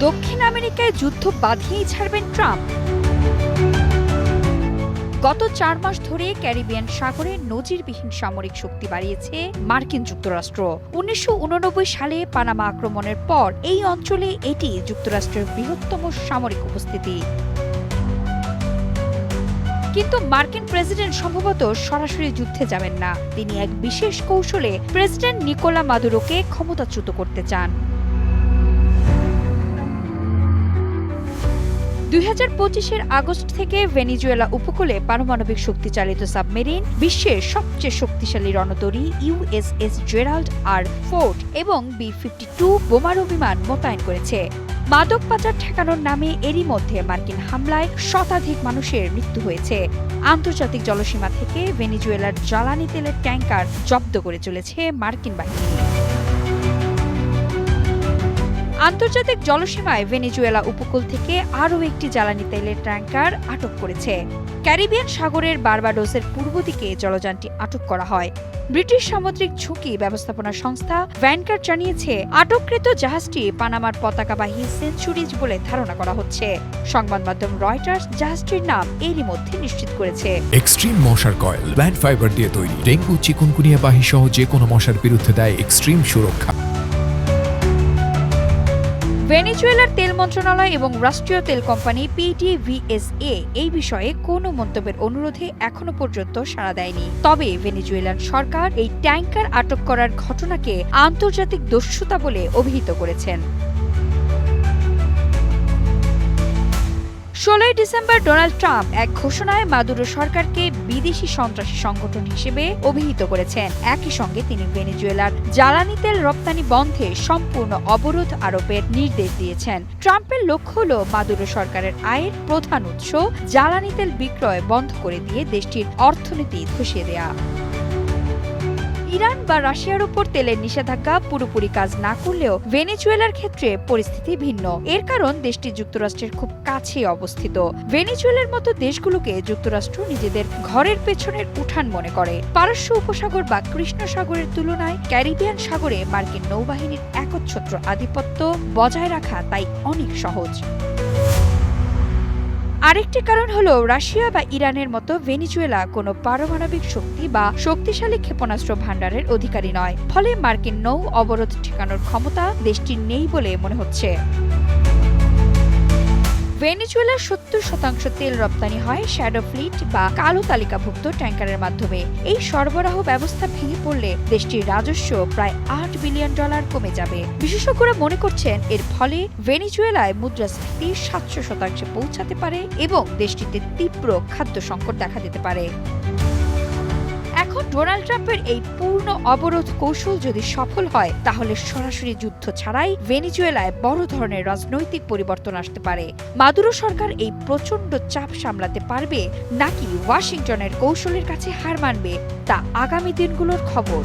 দক্ষিণ আমেরিকায় যুদ্ধ বাঁধিয়েই ছাড়বেন ট্রাম্প। গত ৪ মাস ধরে ক্যারিবিয়ান সাগরে নজিরবিহীন সামরিক শক্তি বাড়িয়েছে মার্কিন যুক্তরাষ্ট্র। ১৯৮৯ সালে পানামা আক্রমণের পর এই অঞ্চলে এটি যুক্তরাষ্ট্রের বৃহত্তম সামরিক উপস্থিতি। কিন্তু মার্কিন প্রেসিডেন্ট সম্ভবত সরাসরি যুদ্ধে যাবেন না। তিনি এক বিশেষ কৌশলে প্রেসিডেন্ট নিকোলা মাদুরোকে ক্ষমতাচ্যুত করতে চান। ২০২৫-এর আগস্ট থেকে ভেনেজুয়েলা উপকূলে পারমাণবিক শক্তিচালিত সাবমেরিন, বিশ্বের সবচেয়ে শক্তিশালী রণতরী ইউএসএস জেরাল্ড আর ফোর্ড এবং B-52 বোমারু বিমান মোতায়েন করেছে। মাদক পাচার ঠেকানোর নামে এরই মধ্যে মার্কিন হামলায় শতাধিক মানুষের মৃত্যু হয়েছে। আন্তর্জাতিক জলসীমা থেকে ভেনেজুয়েলার জ্বালানি তেলের ট্যাঙ্কার জব্দ করে চলেছে মার্কিন বাহিনী। আন্তর্জাতিক জলসীমায় ভেনেজুয়েলা উপকূল থেকে আরও একটি জ্বালানি তেলের ট্যাঙ্কার আটক করেছে। ক্যারিবিয়ান সাগরের বারবাডোসের পূর্ব দিকে জলযানটি আটক করা হয়। ব্রিটিশ সামুদ্রিক ঝুঁকি ব্যবস্থাপনা সংস্থা ভ্যানগার্ড জানিয়েছে, আটককৃত জাহাজটি পানামার পতাকাবাহী সেঞ্চুরিজ বলে ধারণা করা হচ্ছে। সংবাদ মাধ্যম রয়টার্স জাহাজটির নাম এরই মধ্যে নিশ্চিত করেছে। এক্সট্রিম মশার কয়েল প্ল্যান্ট ফাইবার দিয়ে তৈরি, ডেঙ্গু, চিকুনগুনিয়া বাহি সহ যে কোনো মশার বিরুদ্ধে দেয় এক্সট্রিম সুরক্ষা। ভেনেজুয়েলার তেল মন্ত্রণালয় এবং রাষ্ট্রীয় তেল কোম্পানি PDVSA এই বিষয়ে কোনো মন্তব্যের অনুরোধে এখনো পর্যন্ত সাড়া দেয়নি। তবে ভেনেজুয়েলার সরকার এই ট্যাঙ্কার আটক করার ঘটনাকে আন্তর্জাতিক দস্যুতা বলে অভিহিত করেছেন। ১৬ ডিসেম্বর ডোনাল্ড ট্রাম্প এক ঘোষণায় মাদুরো সরকারকে বিদেশি সন্ত্রাসী সংগঠন হিসেবে অভিহিত করেছেন। একই সঙ্গে তিনি ভেনেজুয়েলার জ্বালানি তেল রপ্তানি বন্ধে সম্পূর্ণ অবরোধ আরোপের নির্দেশ দিয়েছেন। ট্রাম্পের লক্ষ্য হল মাদুরো সরকারের আয়ের প্রধান উৎস জ্বালানি তেল বিক্রয় বন্ধ করে দিয়ে দেশটির অর্থনীতি ধসিয়ে দেয়া। ইরান বা রাশিয়ার উপর তেলের নিষেধাজ্ঞা পুরোপুরি কাজ না করলেও ভেনেজুয়েলার ক্ষেত্রে পরিস্থিতি ভিন্ন। এর কারণ দেশটি যুক্তরাষ্ট্রের খুব কাছে অবস্থিত। ভেনেজুয়েলার মতো দেশগুলোকে যুক্তরাষ্ট্র নিজেদের ঘরের পেছনের উঠান মনে করে। পারস্য উপসাগর বা কৃষ্ণ সাগরের তুলনায় ক্যারিবিয়ান সাগরে মার্কিন নৌবাহিনীর একচ্ছত্র আধিপত্য বজায় রাখা তাই অনেক সহজ। আরেকটি কারণ হলো রাশিয়া বা ইরানের মতো ভেনেজুয়েলা কোনো পারমাণবিক শক্তি বা শক্তিশালী ক্ষেপণাস্ত্র ভাণ্ডারের অধিকারী নয়। ফলে মার্কিন নৌ অবরোধ ঠেকানোর ক্ষমতা দেশটির নেই বলে মনে হচ্ছে। ভেনেজুয়েলার ৭০% তেল রপ্তানি হয় শ্যাডো ফ্লিট বা কালো তালিকাভুক্ত ট্যাঙ্কারের মাধ্যমে। এই সরবরাহ ব্যবস্থা ভেঙে পড়লে দেশটির রাজস্ব প্রায় $৮ বিলিয়ন কমে যাবে। বিশেষজ্ঞরা মনে করছেন এর ফলে ভেনেজুয়েলায় মুদ্রাস্ফীতি ৭০০% পৌঁছাতে পারে এবং দেশটিতে তীব্র খাদ্য সংকট দেখা দিতে পারে। এখন ডোনাল্ড ট্রাম্পের এই পূর্ণ অবরোধ কৌশল যদি সফল হয়, তাহলে সরাসরি যুদ্ধ ছাড়াই ভেনেজুয়েলায় বড় ধরনের রাজনৈতিক পরিবর্তন আসতে পারে। মাদুরো সরকার এই প্রচণ্ড চাপ সামলাতে পারবে নাকি ওয়াশিংটনের কৌশলের কাছে হার মানবে, তা আগামী দিনগুলোর খবর।